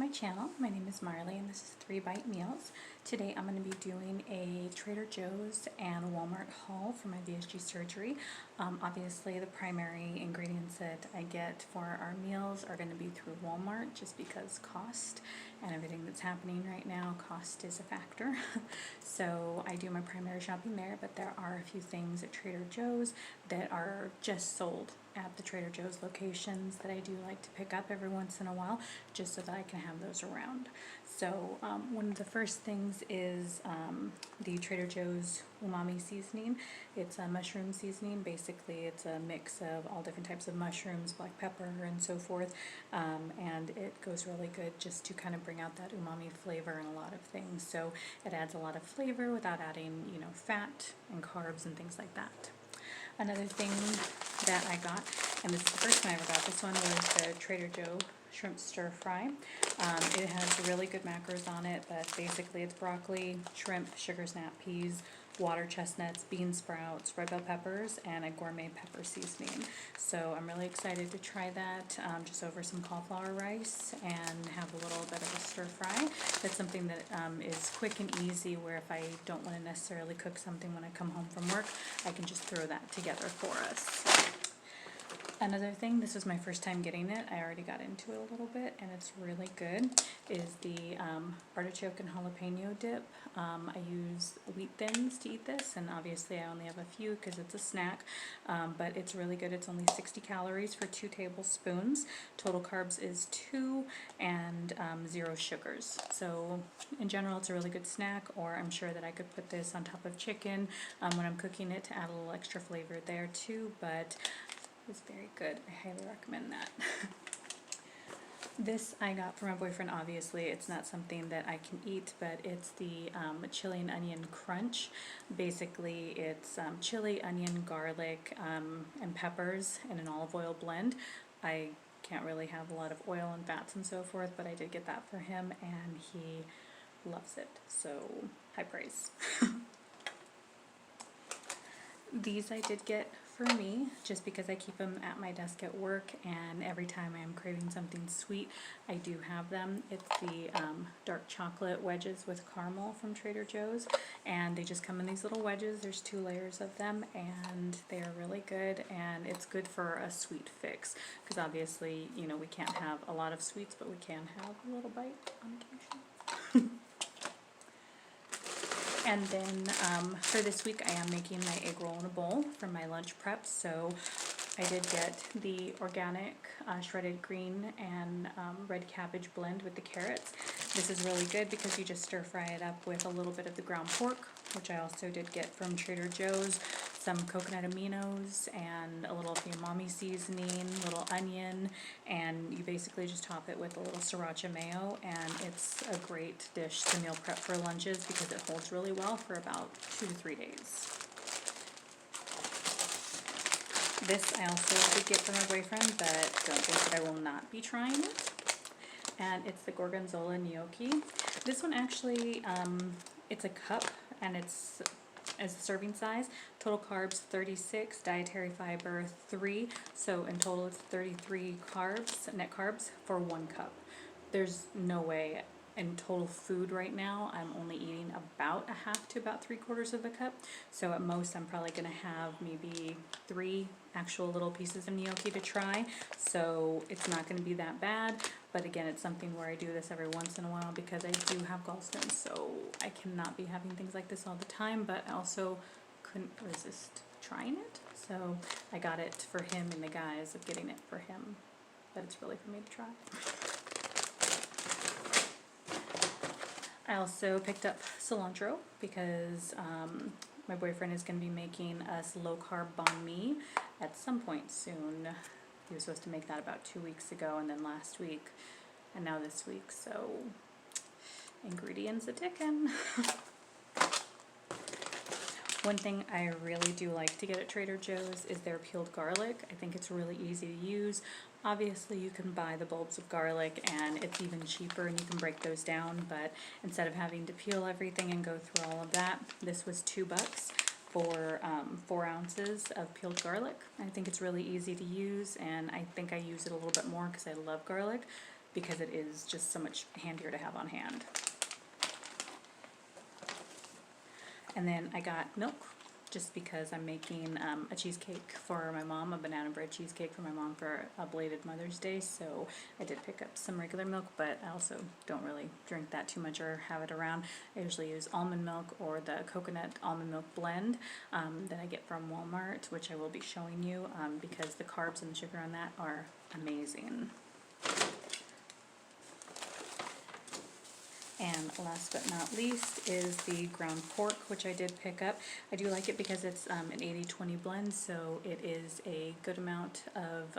my channel. My name is Marley and this is 3 Bite Meals. Today I'm going to be doing a Trader Joe's and Walmart haul for my VSG surgery. Obviously the primary ingredients that I get for our meals are going to be through Walmart just because cost and everything that's happening right now, cost is a factor. So I do my primary shopping there, but there are a few things at Trader Joe's that are just sold at the Trader Joe's locations that I do like to pick up every once in a while just so that I can have those around. So one of the first things is the Trader Joe's umami seasoning. It's a mushroom seasoning. Basically it's a mix of all different types of mushrooms, black pepper and so forth, and it goes really good just to kind of bring out that umami flavor in a lot of things. So it adds a lot of flavor without adding, you know, fat and carbs and things like that. Another thing that I got, and this is the first time I ever got this one, was the Trader Joe shrimp stir fry. It has really good macros on it, but basically it's broccoli, shrimp, sugar snap peas, water chestnuts, bean sprouts, red bell peppers, and a gourmet pepper seasoning. So I'm really excited to try that just over some cauliflower rice and have a little bit of a stir fry. That's something that is quick and easy, where if I don't want to necessarily cook something when I come home from work, I can just throw that together for us. Another thing, this was my first time getting it, I already got into it a little bit and it's really good, is the artichoke and jalapeno dip. I use wheat thins to eat this, and obviously I only have a few because it's a snack, but it's really good. It's only 60 calories for 2 tablespoons. Total carbs is 2 and 0 sugars. So in general it's a really good snack, or I'm sure that I could put this on top of chicken when I'm cooking it to add a little extra flavor there too, but it's very good. I highly recommend that. This I got for my boyfriend. Obviously it's not something that I can eat, but it's the chili and onion crunch. Basically it's chili, onion, garlic, and peppers in an olive oil blend. I can't really have a lot of oil and fats and so forth, but I did get that for him and he loves it, so high praise. These I did get for me just because I keep them at my desk at work, and every time I am craving something sweet I do have them. It's the dark chocolate wedges with caramel from Trader Joe's, and they just come in these little wedges. There's 2 layers of them and they're really good, and it's good for a sweet fix because obviously, you know, we can't have a lot of sweets, but we can have a little bite on occasion. And then for this week I am making my egg roll in a bowl for my lunch prep. So I did get the organic shredded green and red cabbage blend with the carrots. This is really good because you just stir fry it up with a little bit of the ground pork, which I also did get from Trader Joe's, some coconut aminos, and a little umami seasoning, little onion, and you basically just top it with a little sriracha mayo, and it's a great dish to meal prep for lunches because it holds really well for about 2 to 3 days. This I also did get for my boyfriend, but don't think that I will not be trying it. And it's the gorgonzola gnocchi. This one actually, it's a cup and it's as a serving size. Total carbs 36, dietary fiber 3, so in total it's 33 carbs, net carbs for 1 cup. There's no way in total food right now I'm only eating about a half to about 3/4 of the cup, so at most I'm probably gonna have maybe 3 actual little pieces of gnocchi to try, so it's not gonna be that bad. But again, it's something where I do this every once in a while because I do have gallstones, so I cannot be having things like this all the time, but I also couldn't resist trying it, so I got it for him in the guise of getting it for him, but it's really for me to try. I also picked up cilantro because my boyfriend is going to be making us low-carb banh mi at some point soon. He was supposed to make that about 2 weeks ago, and then last week, and now this week, so ingredients a tickin'. One thing I really do like to get at Trader Joe's is their peeled garlic. I think it's really easy to use. Obviously you can buy the bulbs of garlic and it's even cheaper and you can break those down, but instead of having to peel everything and go through all of that, this was $2 for 4 ounces of peeled garlic. I think it's really easy to use, and I think I use it a little bit more because I love garlic, because it is just so much handier to have on hand. And then I got milk, just because I'm making a cheesecake for my mom, a banana bread cheesecake for my mom for a belated Mother's Day, so I did pick up some regular milk, but I also don't really drink that too much or have it around. I usually use almond milk or the coconut almond milk blend that I get from Walmart, which I will be showing you because the carbs and the sugar on that are amazing. And last but not least is the ground pork, which I did pick up. I do like it because it's an 80-20 blend, so it is a good amount of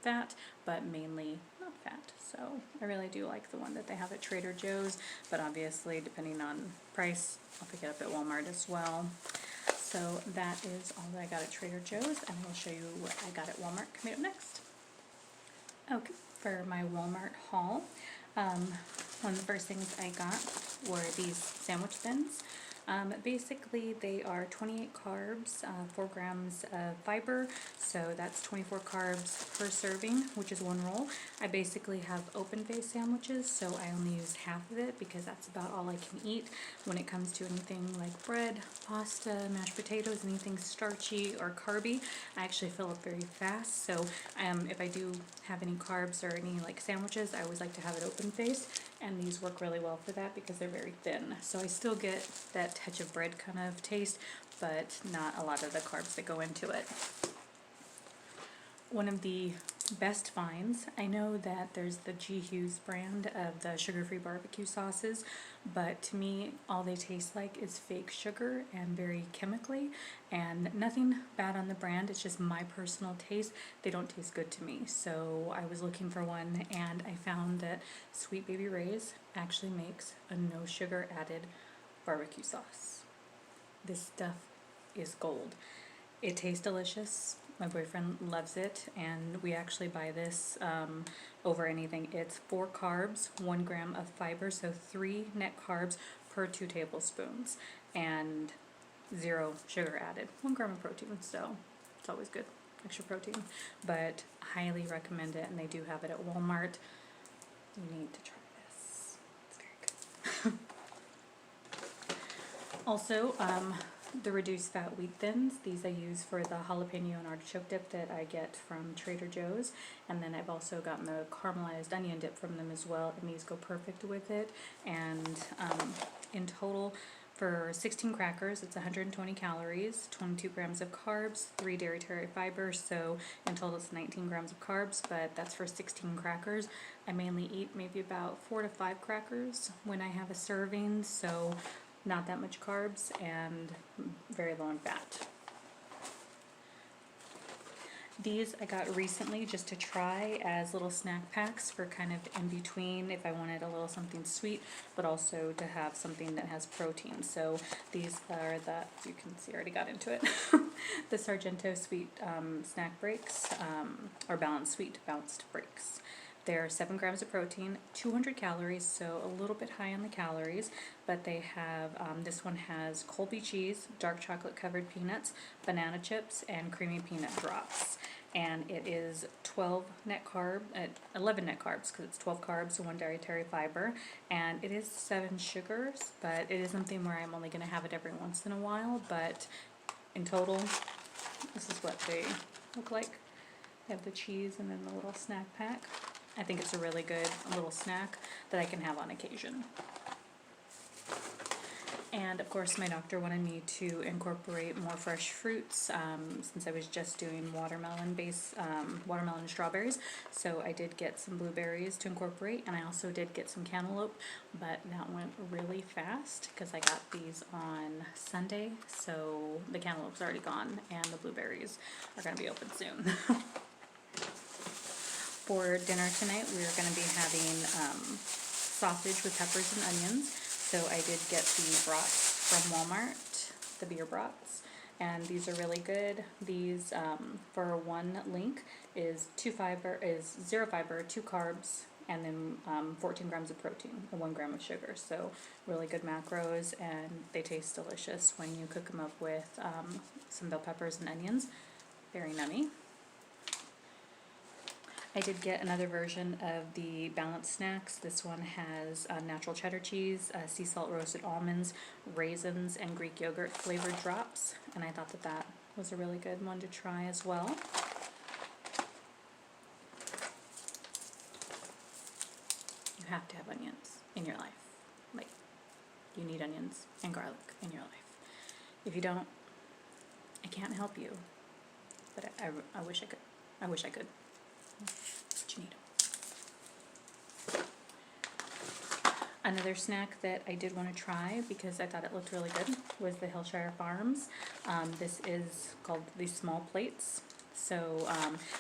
fat, but mainly not fat. So I really do like the one that they have at Trader Joe's, but obviously depending on price, I'll pick it up at Walmart as well. So that is all that I got at Trader Joe's, and I'll show you what I got at Walmart coming up next. Okay, for my Walmart haul, one of the first things I got were these sandwich thins. Basically, they are 28 carbs, 4 grams of fiber, so that's 24 carbs per serving, which is 1 roll. I basically have open-faced sandwiches, so I only use half of it because that's about all I can eat. When it comes to anything like bread, pasta, mashed potatoes, anything starchy or carby, I actually fill up very fast. So if I do have any carbs or any like sandwiches, I always like to have it open-faced, and these work really well for that because they're very thin. So I still get that touch of bread kind of taste, but not a lot of the carbs that go into it. One of the best finds, I know that there's the G. Hughes brand of the sugar-free barbecue sauces, but to me all they taste like is fake sugar and very chemically, and nothing bad on the brand, it's just my personal taste. They don't taste good to me, so I was looking for one and I found that Sweet Baby Ray's actually makes a no sugar added barbecue sauce. This stuff is gold. It tastes delicious. My boyfriend loves it, and we actually buy this over anything. It's 4 carbs, 1 gram of fiber, so 3 net carbs per 2 tablespoons, and 0 sugar added. 1 gram of protein, so it's always good, extra protein. But highly recommend it, and they do have it at Walmart. You need to try this. It's very good. Also, the reduced fat wheat thins, these I use for the jalapeno and artichoke dip that I get from Trader Joe's, and then I've also gotten the caramelized onion dip from them as well, and these go perfect with it. And in total, for 16 crackers, it's 120 calories, 22 grams of carbs, 3 dairy fiber, so in total it's 19 grams of carbs, but that's for 16 crackers. I mainly eat maybe about 4 to 5 crackers when I have a serving, so not that much carbs and very low in fat. These I got recently just to try as little snack packs for kind of in between if I wanted a little something sweet, but also to have something that has protein. So these are the, you can see I already got into it, the Sargento Sweet Snack Breaks, or Balanced Breaks. They're 7 grams of protein, 200 calories, so a little bit high on the calories, but they have, this one has Colby cheese, dark chocolate covered peanuts, banana chips, and creamy peanut drops. And it is 11 net carbs, because it's 12 carbs and 1 dietary fiber, and it is 7 sugars, but it is something where I'm only going to have it every once in a while, but in total, this is what they look like. They have the cheese and then the little snack pack. I think it's a really good little snack that I can have on occasion. And of course my doctor wanted me to incorporate more fresh fruits since I was just doing watermelon and strawberries. So I did get some blueberries to incorporate, and I also did get some cantaloupe, but that went really fast because I got these on Sunday, so the cantaloupe's already gone and the blueberries are going to be open soon. For dinner tonight, we're going to be having sausage with peppers and onions. So I did get the brats from Walmart, the beer brats, and these are really good. These for 1 link is 0 fiber, 2 carbs, and then 14 grams of protein and 1 gram of sugar. So really good macros, and they taste delicious when you cook them up with some bell peppers and onions. Very nummy. I did get another version of the balanced snacks. This one has natural cheddar cheese, sea salt roasted almonds, raisins, and Greek yogurt flavored drops. And I thought that that was a really good one to try as well. You have to have onions in your life. Like, you need onions and garlic in your life. If you don't, I can't help you. But I wish I could. I wish I could. But you need them. Another snack that I did want to try because I thought it looked really good was the Hillshire Farms. This is called the small plates. So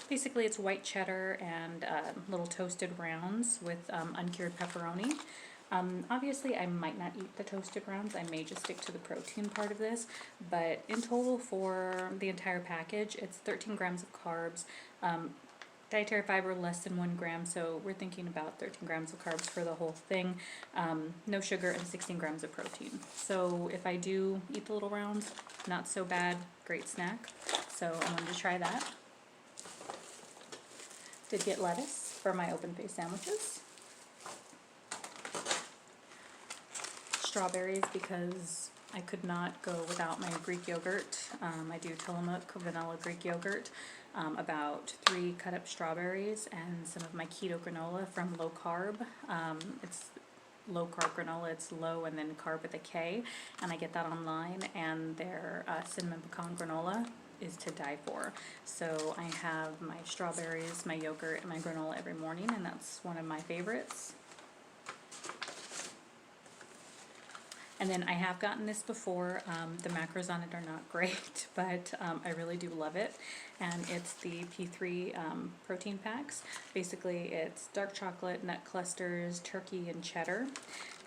basically it's white cheddar and little toasted rounds with uncured pepperoni. Obviously I might not eat the toasted rounds, I may just stick to the protein part of this, but in total for the entire package, it's 13 grams of carbs, dietary fiber less than 1 gram, so we're thinking about 13 grams of carbs for the whole thing, no sugar, and 16 grams of protein. So if I do eat the little rounds, not so bad, great snack, so I wanted to try that. Did get lettuce for my open face sandwiches. Strawberries because I could not go without my Greek yogurt. I do Tillamook vanilla Greek yogurt, about 3 cut up strawberries, and some of my keto granola from Low Carb. It's low carb granola, it's low and then carb with a K, and I get that online, and their cinnamon pecan granola is to die for. So I have my strawberries, my yogurt, and my granola every morning, and that's one of my favorites. And then I have gotten this before. The macros on it are not great, but I really do love it. And it's the P3 protein packs. Basically, it's dark chocolate, nut clusters, turkey, and cheddar.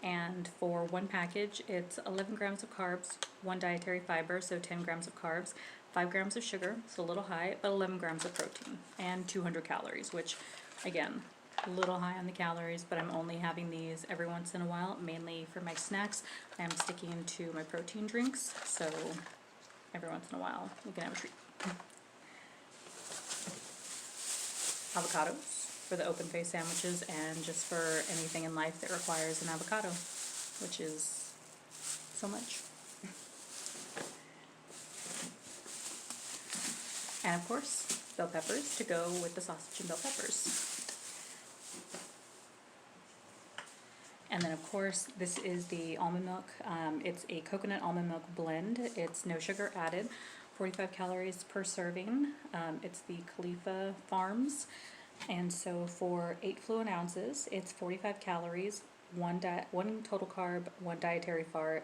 And for one package, it's 11 grams of carbs, 1 dietary fiber, so 10 grams of carbs, 5 grams of sugar, so a little high, but 11 grams of protein, and 200 calories, which, again, a little high on the calories, but I'm only having these every once in a while, mainly for my snacks. I am sticking to my protein drinks, so every once in a while you can have a treat. Avocados for the open face sandwiches, and just for anything in life that requires an avocado, which is so much. And of course, bell peppers to go with the sausage and bell peppers. And then of course, this is the almond milk. It's a coconut almond milk blend. It's no sugar added, 45 calories per serving. It's the Khalifa Farms. And so for 8 fluid ounces, it's 45 calories, 1 total carb, 1 dietary fiber,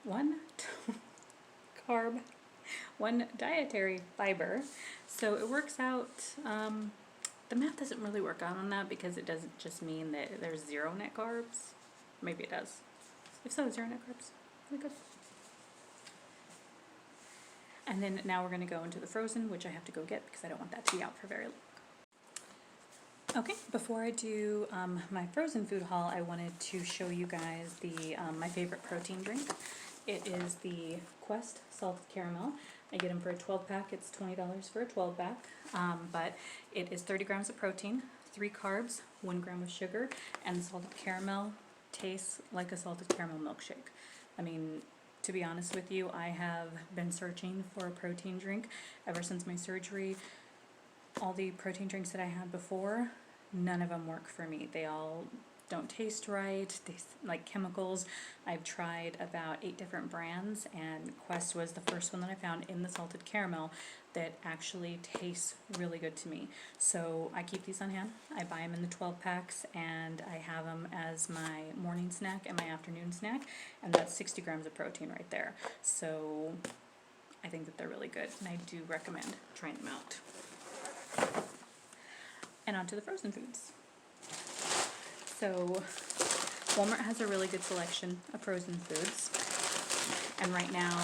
1 dietary fiber. So it works out, the math doesn't really work out on that because it doesn't just mean that there's 0 net carbs. Maybe it does. If so, 0 net carbs. Really good. And then now we're going to go into the frozen, which I have to go get because I don't want that to be out for very long. Okay, before I do my frozen food haul, I wanted to show you guys the my favorite protein drink. It is the Quest Salted Caramel. I get them for a 12-pack. It's $20 for a 12-pack, but it is 30 grams of protein, 3 carbs, 1 gram of sugar, and the salted caramel tastes like a salted caramel milkshake. I mean, to be honest with you, I have been searching for a protein drink ever since my surgery. All the protein drinks that I had before, none of them work for me. They all don't taste right, they like chemicals. I've tried about 8 different brands, and Quest was the first one that I found in the salted caramel that actually tastes really good to me. So I keep these on hand. I buy them in the 12 packs, and I have them as my morning snack and my afternoon snack, and that's 60 grams of protein right there. So I think that they're really good, and I do recommend trying them out. And on to the frozen foods. So Walmart has a really good selection of frozen foods, and right now,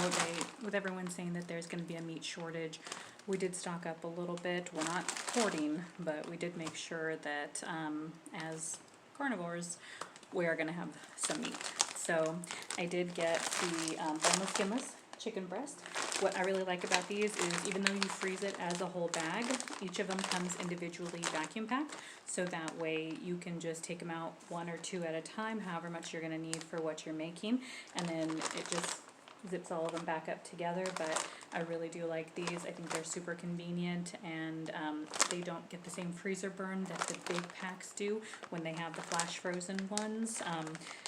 with everyone saying that there's going to be a meat shortage, we did stock up a little bit. We're not hoarding, but we did make sure that as carnivores, we are going to have some meat. So I did get the boneless, skinless chicken breast. what I really like about these is even though you freeze it as a whole bag, each of them comes individually vacuum packed. So that way you can just take them out 1 or 2 at a time, however much you're gonna need for what you're making. And then it just zips all of them back up together. But I really do like these. I think they're super convenient, and they don't get the same freezer burn that the big packs do when they have the flash frozen ones.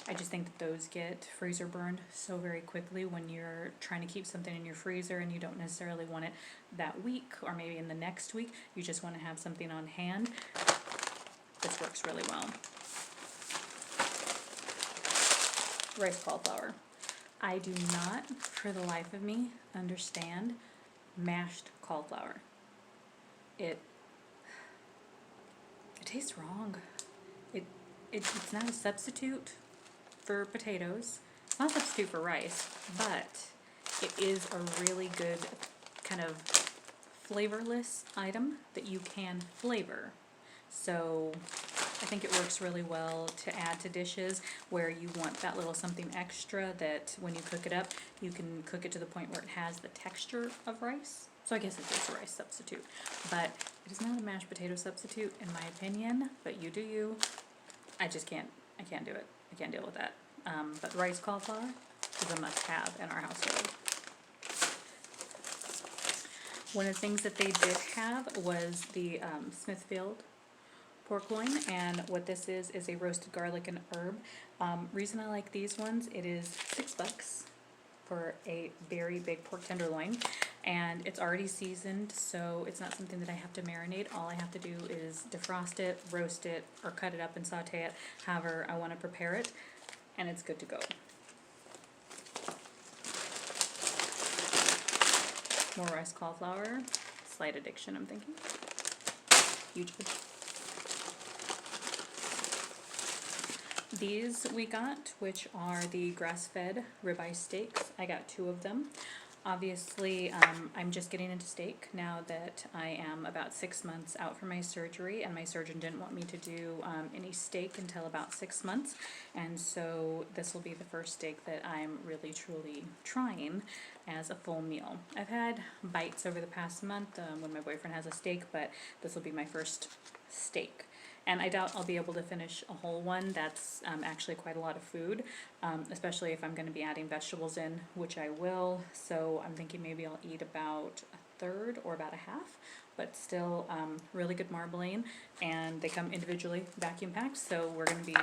I just think that those get freezer burned so very quickly when you're trying to keep something in your freezer and you don't necessarily want it that week or maybe in the next week. You just want to have something on hand. This works really well. Rice cauliflower. I do not, for the life of me, understand mashed cauliflower. It tastes wrong. It's not a substitute for potatoes. It's not a substitute for rice, but it is a really good kind of flavorless item that you can flavor. So I think it works really well to add to dishes where you want that little something extra that when you cook it up, you can cook it to the point where it has the texture of rice. So I guess it is a rice substitute, but it is not a mashed potato substitute in my opinion, but you do you. I can't do it. I can't deal with that. But rice cauliflower is a must-have in our household. One of the things that they did have was the Smithfield pork loin, and what this is a roasted garlic and herb. Reason I like these ones, it is $6 for a very big pork tenderloin, and it's already seasoned, so it's not something that I have to marinate. All I have to do is defrost it, roast it, or cut it up and saute it, however I want to prepare it, and it's good to go. More rice cauliflower, slight addiction I'm thinking. Huge. These we got, which are the grass-fed ribeye steaks. I got 2 of them. Obviously, I'm just getting into steak now that I am about 6 months out from my surgery, and my surgeon didn't want me to do any steak until about 6 months, and so this will be the first steak that I'm really truly trying as a full meal. I've had bites over the past month when my boyfriend has a steak, but this will be my first steak. And I doubt I'll be able to finish a whole one. That's actually quite a lot of food, especially if I'm going to be adding vegetables in, which I will. So I'm thinking maybe I'll eat about a third or about a half, but still really good marbling. And they come individually vacuum packed, so we're going to be,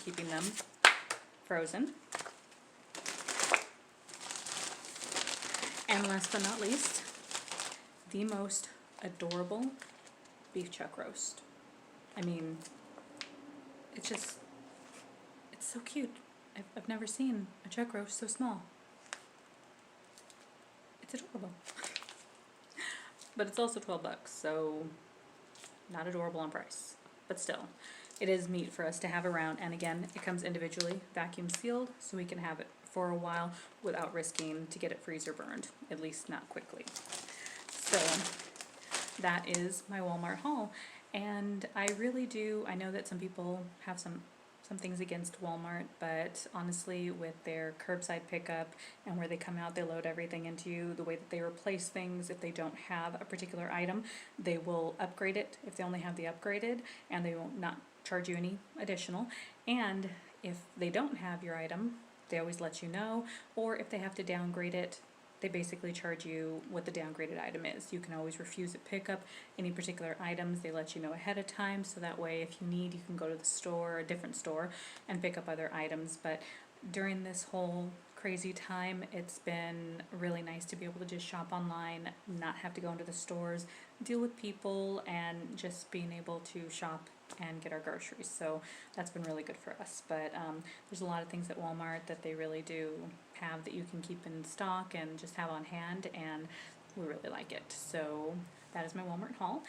keeping them frozen. And last but not least, the most adorable beef chuck roast. I mean, it's so cute. I've never seen a chuck roast so small. It's adorable. But it's also $12, so not adorable on price. But still, it is meat for us to have around. And again, it comes individually vacuum sealed, so we can have it for a while without risking to get it freezer burned, at least not quickly. So that is my Walmart haul. And I really do, I know that some people have some things against Walmart, but honestly with their curbside pickup and where they come out, they load everything into you, the way that they replace things, if they don't have a particular item, they will upgrade it if they only have the upgraded, and they will not charge you any additional. And if they don't have your item, they always let you know, or if they have to downgrade it, they basically charge you what the downgraded item is. You can always refuse at pickup. Any particular items, they let you know ahead of time, so that way if you need, you can go to the store, a different store, and pick up other items. But during this whole crazy time, it's been really nice to be able to just shop online, not have to go into the stores, deal with people, and just being able to shop and get our groceries. So that's been really good for us. But there's a lot of things at Walmart that they really do have that you can keep in stock and just have on hand, and we really like it. So that is my Walmart haul.